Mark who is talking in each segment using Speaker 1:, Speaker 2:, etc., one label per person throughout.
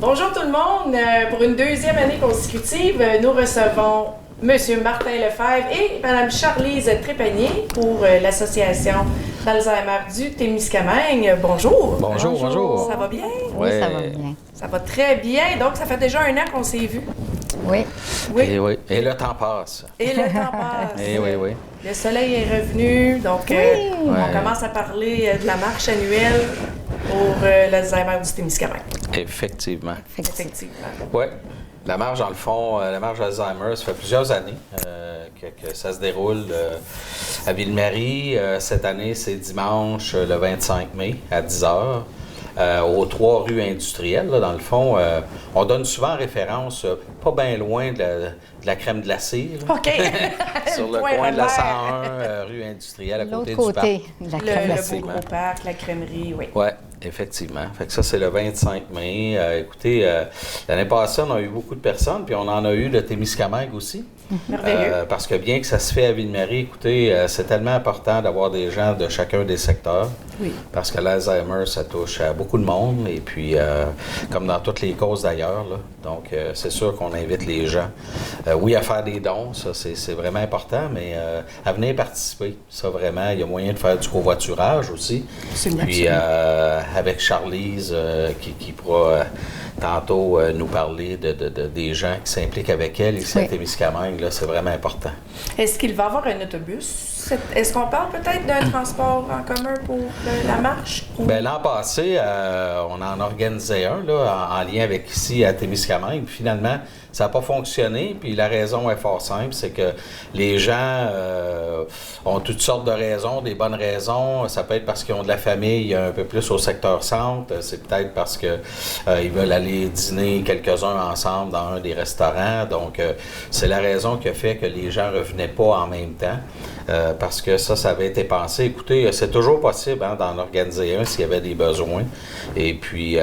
Speaker 1: Bonjour tout le monde. Pour une deuxième année consécutive, nous recevons M. Martin Lefebvre et Mme Charlise Trépanier pour l'Association d'Alzheimer du Témiscamingue. Bonjour.
Speaker 2: Bonjour, bonjour.
Speaker 1: Ça va bien?
Speaker 3: Oui, ça va bien.
Speaker 1: Ça va très bien. Donc, ça fait déjà 1 an qu'on s'est vus.
Speaker 3: Oui.
Speaker 1: Oui.
Speaker 2: Et, oui. Et le temps passe.
Speaker 1: Et le temps passe.
Speaker 2: Et oui, oui.
Speaker 1: Le soleil est revenu. Donc, on commence à parler de la marche annuelle pour l'Alzheimer du Témiscamingue.
Speaker 2: Effectivement.
Speaker 1: Effectivement.
Speaker 2: Oui. La marche, dans le fond, la marche d'Alzheimer, ça fait plusieurs années que ça se déroule à Ville-Marie. Cette année, c'est dimanche, le 25 mai, à 10h. Aux 3 rues industrielles, là, dans le fond, on donne souvent référence pas bien loin de la crème glacée. Là.
Speaker 1: OK.
Speaker 2: Sur le coin de la 101 rue industrielle, à côté du parc.
Speaker 3: De la crème glacée.
Speaker 1: Le beau gros parc, la crèmerie, oui.
Speaker 2: Oui, effectivement. Fait que ça, c'est le 25 mai. Écoutez, l'année passée, on a eu beaucoup de personnes, puis on en a eu de Témiscamingue aussi.
Speaker 1: Merveilleux.
Speaker 2: Parce que bien que ça se fait à Ville-Marie, écoutez, c'est tellement important d'avoir des gens de chacun des secteurs.
Speaker 1: Oui.
Speaker 2: Parce que l'Alzheimer, ça touche à beaucoup de monde, et puis, comme dans toutes les causes d'ailleurs, là. Donc, c'est sûr qu'on invite les gens, oui, à faire des dons, ça, c'est vraiment important, mais à venir participer. Ça, vraiment, il y a moyen de faire du covoiturage aussi.
Speaker 1: Absolument.
Speaker 2: Puis, avec Charlise, qui pourra tantôt nous parler des gens qui s'impliquent avec elle ici à Témiscamingue, là, c'est vraiment important.
Speaker 1: Est-ce qu'il va y avoir un autobus? Est-ce qu'on parle peut-être d'un transport en commun pour la marche?
Speaker 2: Bien, l'an passé, on en organisait un là, en lien avec ici à Témiscamingue. Puis finalement, ça n'a pas fonctionné. Puis la raison est fort simple, c'est que les gens ont toutes sortes de raisons, des bonnes raisons. Ça peut être parce qu'ils ont de la famille un peu plus au secteur centre. C'est peut-être parce que ils veulent aller dîner quelques-uns ensemble dans un des restaurants. Donc, c'est la raison qui a fait que les gens ne revenaient pas en même temps. Parce que ça avait été pensé. Écoutez, c'est toujours possible d'en organiser un s'il y avait des besoins. Et puis,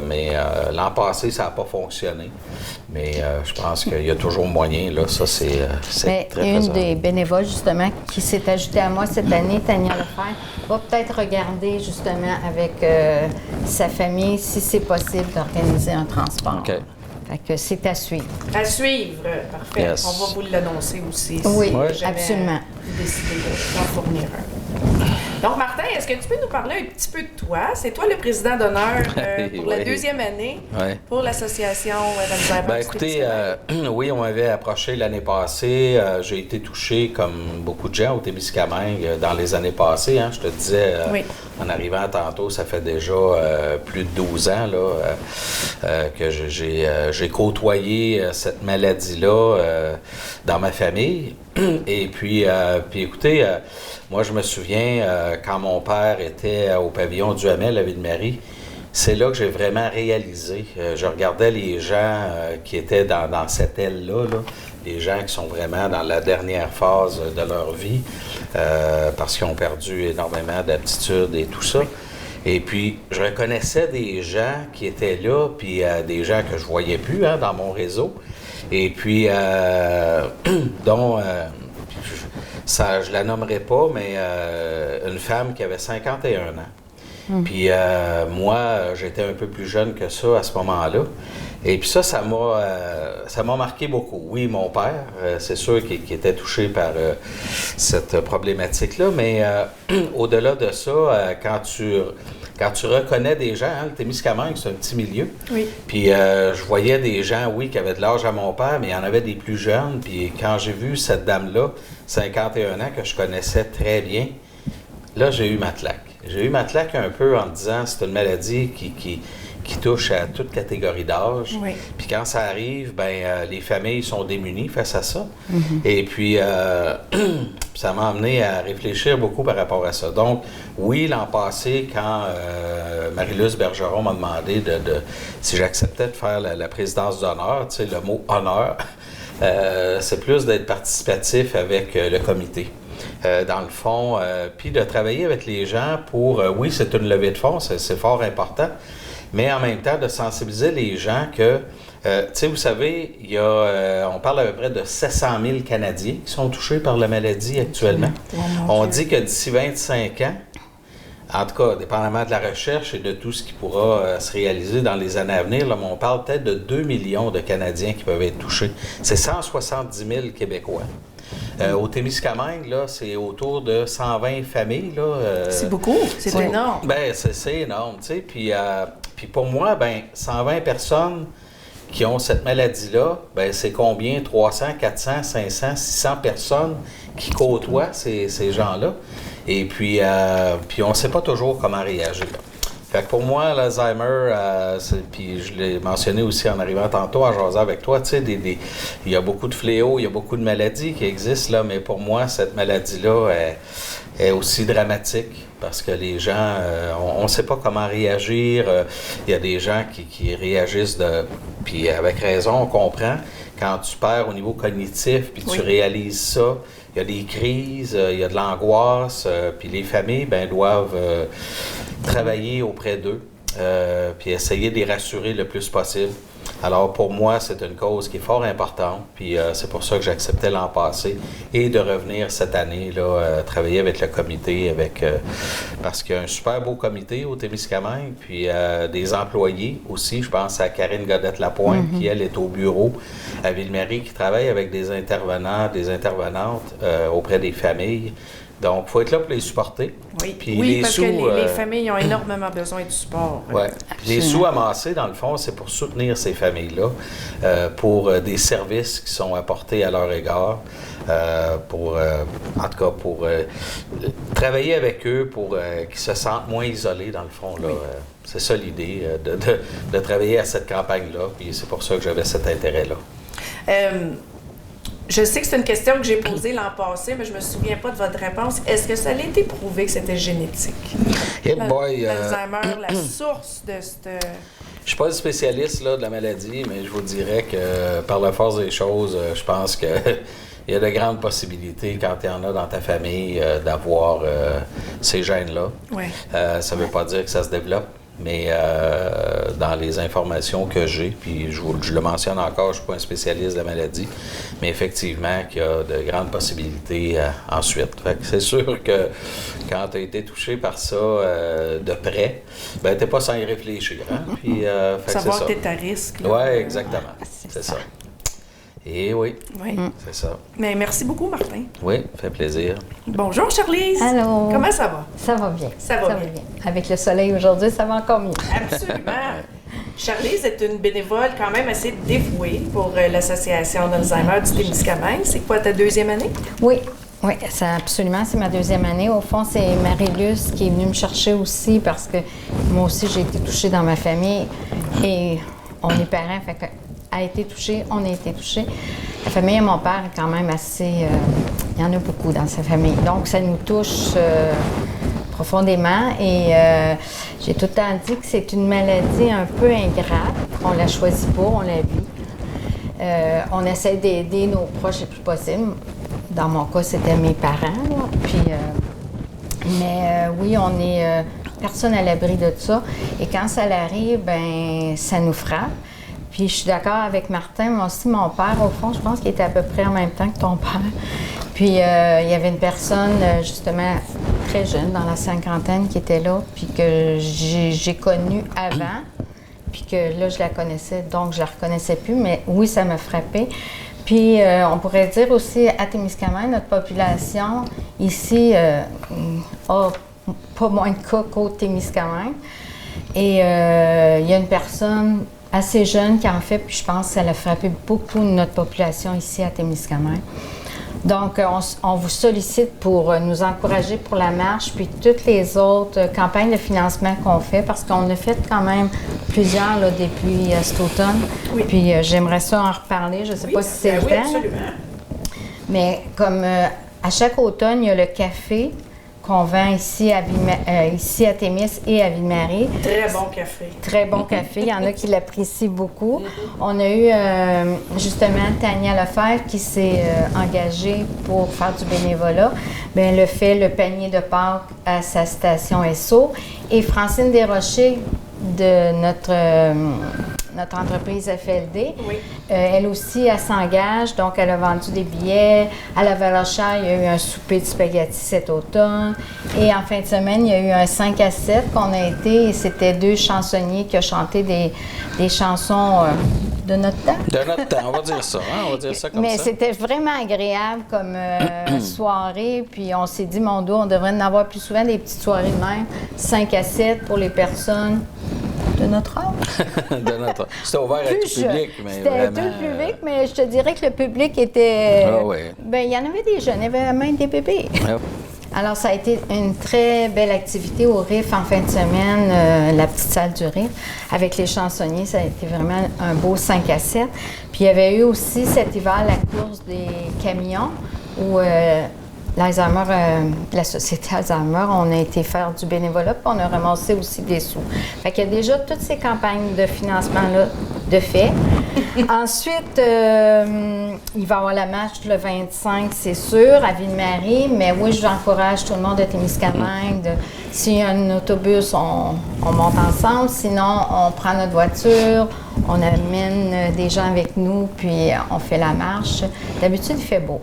Speaker 2: mais l'an passé, ça n'a pas fonctionné. Mais je pense qu'il y a toujours moyen. Là, ça, c'est très
Speaker 3: une des bénévoles, justement, qui s'est ajoutée à moi cette année, Tania Lefebvre, va peut-être regarder, justement, avec sa famille, si c'est possible d'organiser un transport.
Speaker 2: OK.
Speaker 3: Fait que c'est à suivre.
Speaker 1: À suivre, parfait.
Speaker 2: Yes.
Speaker 1: On va vous l'annoncer aussi.
Speaker 3: Oui,
Speaker 1: jamais
Speaker 3: absolument.
Speaker 1: Vous décidez d'en fournir un. Donc, Martin, est-ce que tu peux nous parler un petit peu de toi? C'est toi le président d'honneur pour la deuxième année pour l'Association d'Alzheimer.
Speaker 2: Ben, écoutez, oui, on m'avait approché l'année passée. J'ai été touché, comme beaucoup de gens, au Témiscamingue dans les années passées. Hein. Je te disais, en arrivant tantôt, ça fait déjà plus de 12 ans là, que j'ai côtoyé cette maladie-là dans ma famille. Et puis écoutez, moi, je me souviens, quand mon père était au pavillon du Hamel à Ville-Marie, c'est là que j'ai vraiment réalisé. Je regardais les gens qui étaient dans cette aile-là, les gens qui sont vraiment dans la dernière phase de leur vie, parce qu'ils ont perdu énormément d'aptitudes et tout ça. Et puis, je reconnaissais des gens qui étaient là, puis des gens que je voyais plus dans mon réseau. Et puis, dont... ça, je la nommerai pas, mais une femme qui avait 51 ans. Puis moi, j'étais un peu plus jeune que ça à ce moment-là. Et puis ça m'a marqué beaucoup. Oui, mon père, c'est sûr qu'il était touché par cette problématique-là, mais au-delà de ça, quand tu reconnais des gens, le Témiscamingue, c'est un petit milieu.
Speaker 1: Oui.
Speaker 2: Puis je voyais des gens, oui, qui avaient de l'âge à mon père, mais il y en avait des plus jeunes. Puis quand j'ai vu cette dame-là, 51 ans, que je connaissais très bien, là, j'ai eu ma claque. J'ai eu ma claque un peu en me disant, c'est une maladie qui touche à toute catégorie d'âge.
Speaker 1: Oui.
Speaker 2: Puis quand ça arrive, les familles sont démunies face à ça. Et puis, ça m'a amené à réfléchir beaucoup par rapport à ça. Donc, oui, l'an passé, quand Marie-Luce Bergeron m'a demandé si j'acceptais de faire la présidence d'honneur, tu sais, le mot « honneur », c'est plus d'être participatif avec le comité. Dans le fond, puis de travailler avec les gens pour, oui, c'est une levée de fonds, c'est fort important, mais en même temps de sensibiliser les gens que, tu sais, vous savez, il y a, on parle à peu près de 700 000 Canadiens qui sont touchés par la maladie actuellement. On dit que d'ici 25 ans, En tout cas, dépendamment de la recherche et de tout ce qui pourra se réaliser dans les années à venir, là, on parle peut-être de 2 millions de Canadiens qui peuvent être touchés. C'est 170 000 Québécois. Au Témiscamingue, là, c'est autour de 120 familles. Là,
Speaker 1: c'est beaucoup, c'est énorme.
Speaker 2: Ben, c'est énorme, tu sais. Puis pour moi, ben 120 personnes qui ont cette maladie-là, ben c'est combien? 300, 400, 500, 600 personnes qui côtoient ces gens-là. Et puis on ne sait pas toujours comment réagir. Fait que pour moi, l'Alzheimer, puis je l'ai mentionné aussi en arrivant tantôt, en jasant avec toi, tu sais, il y a beaucoup de fléaux, il y a beaucoup de maladies qui existent, là, mais pour moi, cette maladie-là est aussi dramatique parce que les gens, on ne sait pas comment réagir. Il y a des gens qui réagissent puis avec raison, on comprend. Quand tu perds au niveau cognitif, puis tu réalises ça, il y a des crises, il y a de l'angoisse, puis les familles doivent travailler auprès d'eux, puis essayer de les rassurer le plus possible. Alors pour moi, c'est une cause qui est fort importante, puis c'est pour ça que j'acceptais l'an passé et de revenir cette année là, travailler avec le comité, parce qu'il y a un super beau comité au Témiscamingue, puis des employés aussi. Je pense à Karine Godette-Lapointe, qui elle est au bureau à Ville-Marie, qui travaille avec des intervenants, des intervenantes auprès des familles. Donc, il faut être là pour les supporter.
Speaker 1: Oui, puis parce que les familles ont énormément besoin de support.
Speaker 2: Oui. Les sous amassés, dans le fond, c'est pour soutenir ces familles-là, pour des services qui sont apportés à leur égard, en tout cas, pour travailler avec eux, pour qu'ils se sentent moins isolés, dans le fond. Là. C'est ça l'idée, de travailler à cette campagne-là, puis c'est pour ça que j'avais cet intérêt-là.
Speaker 1: Je sais que c'est une question que j'ai posée l'an passé, mais je ne me souviens pas de votre réponse. Est-ce que ça a été prouvé que c'était génétique? L'Alzheimer, la source de cette...
Speaker 2: Je ne suis pas le spécialiste là, de la maladie, mais je vous dirais que par la force des choses, je pense que il y a de grandes possibilités, quand il y en a dans ta famille, d'avoir ces gènes-là.
Speaker 1: Oui.
Speaker 2: Ça ne veut pas dire que ça se développe. Mais dans les informations que j'ai, puis je le mentionne encore, je ne suis pas un spécialiste de la maladie, mais effectivement qu'il y a de grandes possibilités ensuite. Fait que c'est sûr que quand tu as été touché par ça de près, tu n'es pas sans y réfléchir. Hein? Puis,
Speaker 1: savoir que tu es à risque.
Speaker 2: Oui, exactement. C'est ça. Et oui, c'est ça.
Speaker 1: Mais merci beaucoup, Martin.
Speaker 2: Oui, ça fait plaisir.
Speaker 1: Bonjour, Charlize.
Speaker 3: Allô.
Speaker 1: Comment ça va?
Speaker 3: Ça va bien.
Speaker 1: Ça va bien.
Speaker 3: Avec le soleil aujourd'hui, ça va encore mieux.
Speaker 1: Absolument. Charlize est une bénévole quand même assez dévouée pour l'Association d'Alzheimer du Témiscamingue. C'est quoi, ta 2e année?
Speaker 3: Oui, ça, absolument. C'est ma 2e année. Au fond, c'est Marie-Luce qui est venue me chercher aussi parce que moi aussi, j'ai été touchée dans ma famille et on est parents, fait que a été touchée, on a été touchés. La famille de mon père est quand même assez... il y en a beaucoup dans sa famille. Donc, ça nous touche profondément. Et j'ai tout le temps dit que c'est une maladie un peu ingrate. On la choisit pas, on la vit. On essaie d'aider nos proches le plus possible. Dans mon cas, c'était mes parents. Là. Puis, oui, on est personne à l'abri de ça. Et quand ça arrive, ça nous frappe. Puis je suis d'accord avec Martin, moi aussi, mon père, au fond, je pense qu'il était à peu près en même temps que ton père. Puis il y avait une personne, justement, très jeune, dans la cinquantaine, qui était là, puis que j'ai connue avant, puis que là, je la connaissais, donc je la reconnaissais plus, mais oui, ça m'a frappée. Puis on pourrait dire aussi, à Témiscamingue, notre population, ici, a pas moins de cas qu'au Témiscamingue. Et il y a une personne assez jeune qui en fait, puis je pense que ça a frappé beaucoup de notre population ici à Témiscamingue. Donc, on vous sollicite pour nous encourager pour la marche, puis toutes les autres campagnes de financement qu'on fait, parce qu'on a fait quand même plusieurs là, depuis cet automne. Oui. Puis j'aimerais ça en reparler, je ne sais pas si c'est le temps.
Speaker 1: Absolument.
Speaker 3: Mais comme à chaque automne, il y a le café qu'on vend ici à Témis et à Ville-Marie.
Speaker 1: Très bon café.
Speaker 3: Très bon café. Il y en a qui l'apprécient beaucoup. On a eu justement Tania Lefebvre qui s'est engagée pour faire du bénévolat. Bien, elle fait le panier de Pâques à sa station Esso. Et Francine Desrochers de notre notre entreprise FLD.
Speaker 1: Oui.
Speaker 3: Elle aussi, elle s'engage, donc elle a vendu des billets. À la Valachère, il y a eu un souper de spaghettis cet automne. Et en fin de semaine, il y a eu un 5 à 7 qu'on a été, et c'était 2 chansonniers qui ont chanté des chansons de notre temps.
Speaker 2: De notre temps, on va dire ça. Hein? On va dire ça comme
Speaker 3: Mais
Speaker 2: ça.
Speaker 3: c'était vraiment agréable comme soirée. Puis on s'est dit, mon dos, on devrait en avoir plus souvent des petites soirées de même. 5 à 7 pour les personnes de notre âge.
Speaker 2: De notre... C'était ouvert à tout public, mais
Speaker 3: C'était
Speaker 2: vraiment...
Speaker 3: tout le public, mais je te dirais que le public était...
Speaker 2: Ah oui.
Speaker 3: Bien, il y en avait des jeunes, il y avait même des bébés.
Speaker 2: Ah.
Speaker 3: Alors, ça a été une très belle activité au RIF en fin de semaine, la petite salle du RIF, avec les chansonniers. Ça a été vraiment un beau 5 à 7. Puis, il y avait eu aussi cet hiver la course des camions où l'Alzheimer, la Société Alzheimer, on a été faire du bénévolat, puis on a ramassé aussi des sous. Fait qu'il y a déjà toutes ces campagnes de financement-là de fait. Ensuite, il va y avoir la marche le 25, c'est sûr, à Ville-Marie, mais oui, j'encourage tout le monde de Témiscamingue. S'il y a un autobus, on monte ensemble. Sinon, on prend notre voiture, on amène des gens avec nous, puis on fait la marche. D'habitude, il fait beau.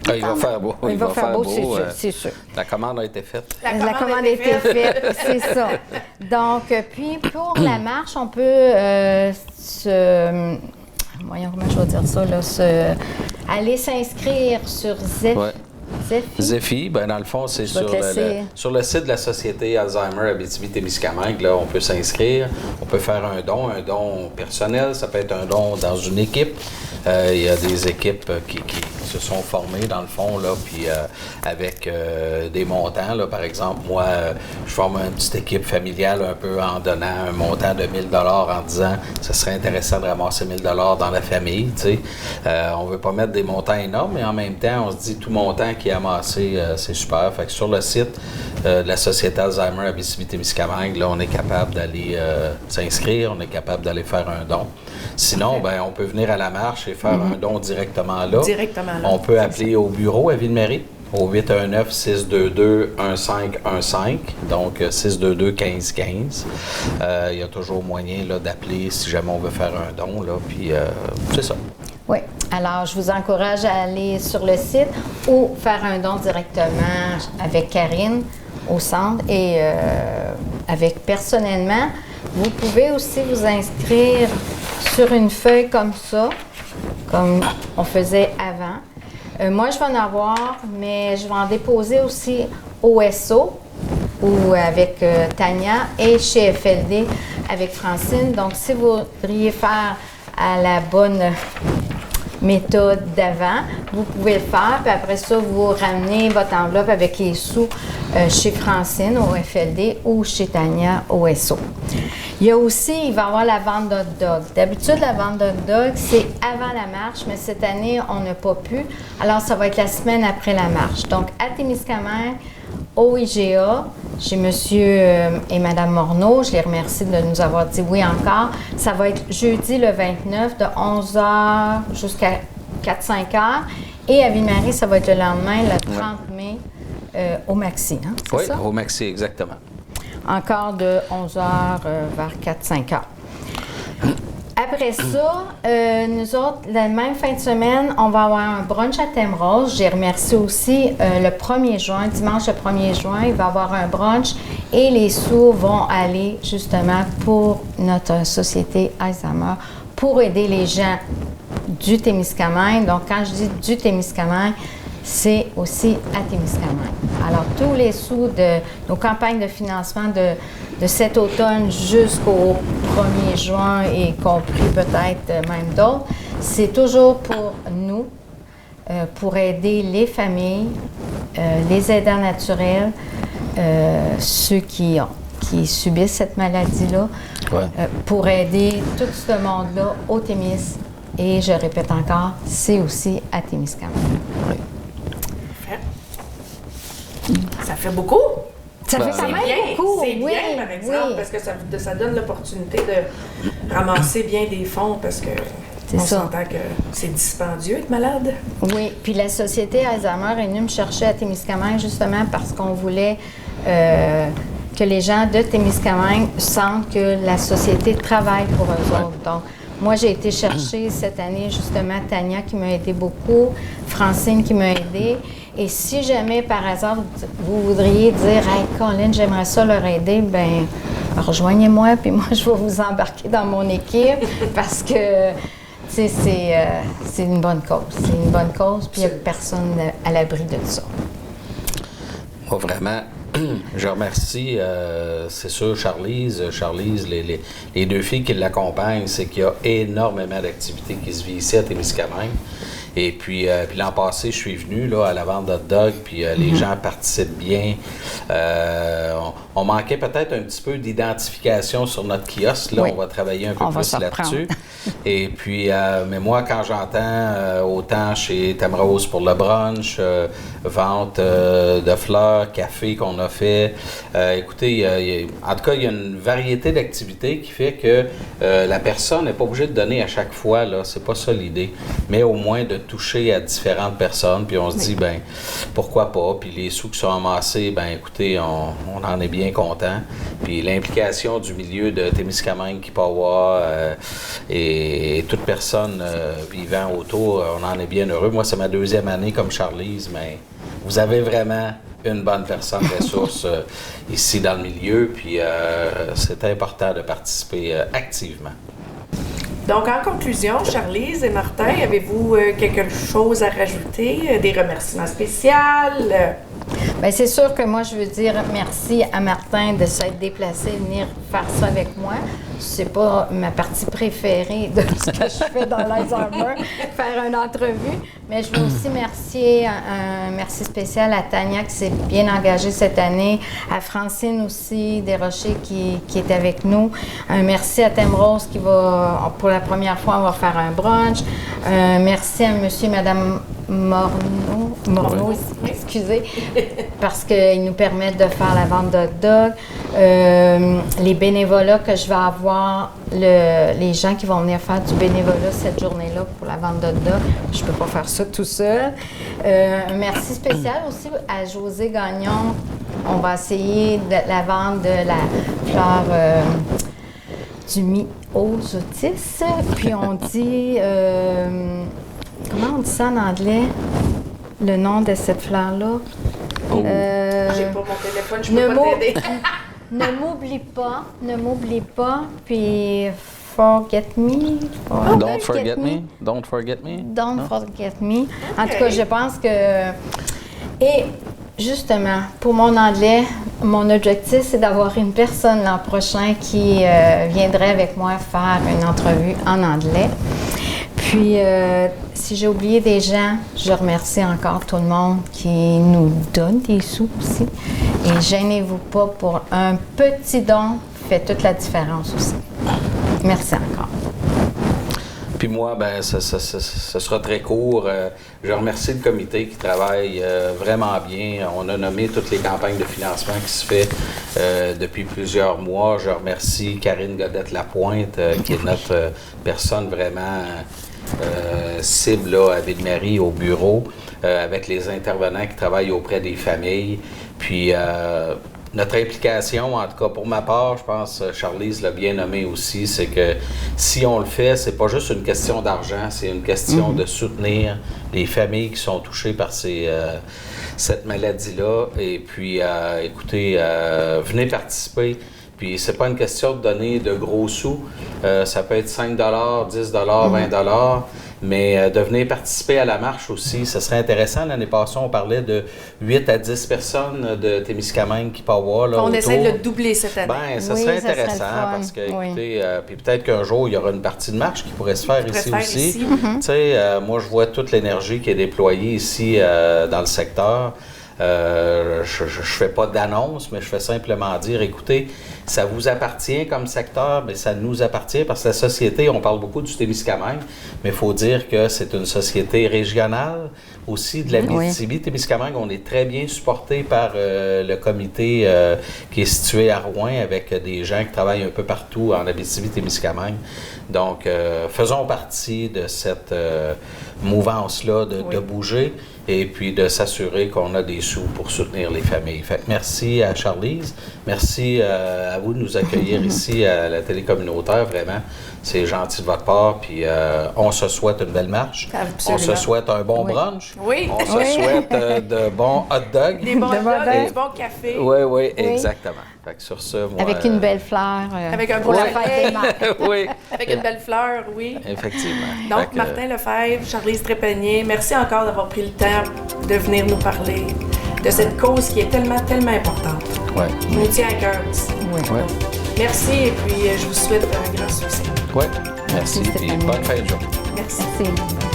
Speaker 2: Ah, il va faire beau.
Speaker 3: Il va faire beau, c'est sûr.
Speaker 2: La commande a été faite.
Speaker 3: La commande a été faite, c'est ça. Donc, puis pour la marche, on peut voyons comment je vais dire ça, là, aller s'inscrire sur Zephy.
Speaker 2: Ouais. Zephy, ben dans le fond, c'est sur le site de la Société Alzheimer Abitibi-Témiscamingue. Là, on peut s'inscrire, on peut faire un don personnel, ça peut être un don dans une équipe. Il y a des équipes qui se sont formées, dans le fond, là, puis avec des montants. Là, par exemple, moi, je forme une petite équipe familiale un peu en donnant un montant de 1 000 en disant que ce serait intéressant de ramasser 1 000 dans la famille. Tu sais. On ne veut pas mettre des montants énormes, mais en même temps, on se dit tout montant qui est amassé, c'est super. Fait que sur le site de la Société Alzheimer Abitibi-Témiscamingue, là, on est capable d'aller s'inscrire, on est capable d'aller faire un don. Sinon, ben, on peut venir à la marche et faire un don directement là. On peut appeler au bureau à Ville-Marie au 819-622-1515, donc 622-1515. Il y a toujours moyen là, d'appeler si jamais on veut faire un don, là, puis c'est ça.
Speaker 3: Oui. Alors, je vous encourage à aller sur le site ou faire un don directement avec Karine au centre et avec personnellement. Vous pouvez aussi vous inscrire sur une feuille comme ça, comme on faisait avant. Moi, je vais en avoir, mais je vais en déposer aussi au SO ou avec Tania et chez FLD avec Francine. Donc, si vous voudriez faire à la bonne méthode d'avant, vous pouvez le faire, puis après ça, vous ramenez votre enveloppe avec les sous chez Francine au FLD ou chez Tania au SO. Il y a aussi, il va y avoir la vente d'hot dog. D'habitude, la vente d'hot dog, c'est avant la marche, mais cette année, on n'a pas pu. Alors, ça va être la semaine après la marche. Donc, à Témiscamingue, au IGA, chez Monsieur et Madame Morneau, je les remercie de nous avoir dit oui encore. Ça va être jeudi le 29 de 11h jusqu'à 4-5h. Et à Ville-Marie, ça va être le lendemain, le 30 mai, au Maxi. Hein, c'est ça?
Speaker 2: Oui, au Maxi, exactement.
Speaker 3: Encore de 11h vers 4-5h. Après ça, nous autres, la même fin de semaine, on va avoir un brunch à Thème Rose. J'ai remercié aussi le 1er juin, dimanche le 1er juin, il va y avoir un brunch et les sous vont aller justement pour notre société Alzheimer, pour aider les gens du Témiscamingue. Donc, quand je dis du Témiscamingue, c'est aussi à Témiscamingue. Alors, tous les sous de nos campagnes de financement de cet automne jusqu'au 1er juin, y compris peut-être même d'autres, c'est toujours pour nous, pour aider les familles, les aidants naturels, ceux qui subissent cette maladie-là, pour aider tout ce monde-là au Témis. Et je répète encore, c'est aussi à Témiscamingue.
Speaker 2: Oui.
Speaker 1: Ça fait beaucoup.
Speaker 3: Ça fait quand même beaucoup.
Speaker 1: C'est bien, par exemple, parce que ça donne l'opportunité de ramasser bien des fonds, parce que on s'entend que c'est dispendieux être malade.
Speaker 3: Oui, puis la Société Alzheimer est venue me chercher à Témiscamingue justement parce qu'on voulait que les gens de Témiscamingue sentent que la société travaille pour eux autres. Donc, moi, j'ai été chercher cette année, justement, Tania qui m'a aidé beaucoup, Francine qui m'a aidé. Et si jamais, par hasard, vous voudriez dire « Hey, Colin, j'aimerais ça leur aider », bien, rejoignez-moi, puis moi, je vais vous embarquer dans mon équipe parce que, tu sais, c'est une bonne cause. C'est une bonne cause, puis il n'y a personne à l'abri de ça.
Speaker 2: Moi, vraiment, je remercie, c'est sûr, Charlise, les deux filles qui l'accompagnent, c'est qu'il y a énormément d'activités qui se vivent ici à Témiscamingue. Et puis l'an passé, je suis venu là, à la vente d'hot dog, puis les gens participent bien. On manquait peut-être un petit peu d'identification sur notre kiosque. Là, on va travailler un peu plus là-dessus. Et puis, mais moi, quand j'entends autant chez Tamrose pour le brunch, vente de fleurs, café qu'on a fait, écoutez, en tout cas, il y a une variété d'activités qui fait que la personne n'est pas obligée de donner à chaque fois. Là, c'est pas ça l'idée. Mais au moins de toucher à différentes personnes, puis on se dit, ben pourquoi pas, puis les sous qui sont amassés, ben écoutez, on en est bien content, puis l'implication du milieu de Témiscamingue qui peut avoir et toute personne vivant autour, on en est bien heureux. Moi, c'est ma deuxième année comme Charlise, mais vous avez vraiment une bonne personne ressource ici dans le milieu, puis c'est important de participer activement.
Speaker 1: Donc, en conclusion, Charlise et Martin, avez-vous quelque chose à rajouter, des remerciements spéciaux?
Speaker 3: Bien, c'est sûr que moi, je veux dire merci à Martin de s'être déplacé, venir faire ça avec moi. C'est pas ma partie préférée de ce que je fais dans l'Alzheimer, faire une entrevue. Mais je veux aussi remercier un merci spécial à Tania qui s'est bien engagée cette année, à Francine aussi Desrochers qui est avec nous. Un merci à Tamrose qui va, pour la première fois, on va faire un brunch. Merci à monsieur et madame Morneau, excusez, parce qu'ils nous permettent de faire la vente d'hot dog. Les bénévolats que je vais avoir, les gens qui vont venir faire du bénévolat cette journée-là pour la vente d'hot dog, je ne peux pas faire ça tout seul. Un merci spécial aussi à José Gagnon. On va essayer de la vente de la fleur du myosotis. Puis on dit... comment on dit ça en anglais? Le nom de cette fleur-là?
Speaker 1: J'ai pas mon téléphone, je peux pas t'aider.
Speaker 3: Ne m'oublie pas, puis forget me.
Speaker 2: Don't forget me. Don't forget me.
Speaker 3: Don't forget me. En tout cas, je pense que... Et justement, pour mon anglais, mon objectif, c'est d'avoir une personne l'an prochain qui viendrait avec moi faire une entrevue en anglais. Puis, si j'ai oublié des gens, je remercie encore tout le monde qui nous donne des sous aussi. Et gênez-vous pas, pour un petit don fait toute la différence aussi. Merci encore.
Speaker 2: Puis moi, ben, ce sera très court. Je remercie le comité qui travaille vraiment bien. On a nommé toutes les campagnes de financement qui se fait depuis plusieurs mois. Je remercie Karine Godette-Lapointe, qui est notre personne vraiment cible là, à Ville-Marie, au bureau, avec les intervenants qui travaillent auprès des familles. Puis notre implication, en tout cas pour ma part, je pense, Charlise l'a bien nommé aussi, c'est que si on le fait, c'est pas juste une question d'argent, c'est une question de soutenir les familles qui sont touchées par cette maladie-là. Et puis, écoutez, venez participer. Puis c'est pas une question de donner de gros sous. Ça peut être 5 $, 10 $, 20 $. Mais de venir participer à la marche aussi, ce serait intéressant. L'année passée, on parlait de 8 à 10 personnes de Témiscamingue qui peuvent avoir là,
Speaker 1: on essaie de le doubler cette année.
Speaker 2: Bien, ça serait intéressant parce que, écoutez, puis peut-être qu'un jour, il y aura une partie de marche qui pourrait se faire ici aussi. Tu sais, moi, je vois toute l'énergie qui est déployée ici dans le secteur. Je ne fais pas d'annonce, mais je fais simplement dire, écoutez, ça vous appartient comme secteur, mais ça nous appartient parce que la société, on parle beaucoup du Témiscamingue, mais il faut dire que c'est une société régionale aussi de l'Abitibi-Témiscamingue. On est très bien supporté par le comité qui est situé à Rouen avec des gens qui travaillent un peu partout en Abitibi-Témiscamingue. Donc, faisons partie de cette mouvance-là de bouger. et puis de s'assurer qu'on a des sous pour soutenir les familles. Fait que merci à Charlize, merci à vous de nous accueillir ici à la télé communautaire, vraiment. C'est gentil de votre part, puis on se souhaite une belle marche.
Speaker 1: Absolument.
Speaker 2: On se souhaite un bon brunch.
Speaker 1: Oui.
Speaker 2: On se souhaite de bons hot dogs.
Speaker 1: Des bons hot dogs,
Speaker 3: Et-
Speaker 1: du bon café.
Speaker 2: Oui, exactement. Fait que sur ça, moi...
Speaker 3: Avec une belle fleur.
Speaker 1: Avec un beau
Speaker 3: pour la
Speaker 1: lapin.
Speaker 3: fête des mères.
Speaker 2: oui,
Speaker 1: Avec une belle fleur, oui.
Speaker 2: effectivement.
Speaker 1: Donc,
Speaker 2: Fait que,
Speaker 1: Martin Lefebvre, Charlize Trépanier, merci encore d'avoir pris le temps de venir nous parler de cette cause qui est tellement, tellement importante.
Speaker 2: ouais.
Speaker 1: Qui nous tient à cœur aussi.
Speaker 3: Oui.
Speaker 2: Ouais.
Speaker 1: Merci et puis je vous souhaite un grand succès.
Speaker 2: Ouais. Merci,
Speaker 3: Merci,
Speaker 2: puis
Speaker 3: Stéphanie.
Speaker 2: bonne fin de journée.
Speaker 1: Merci.
Speaker 3: Merci.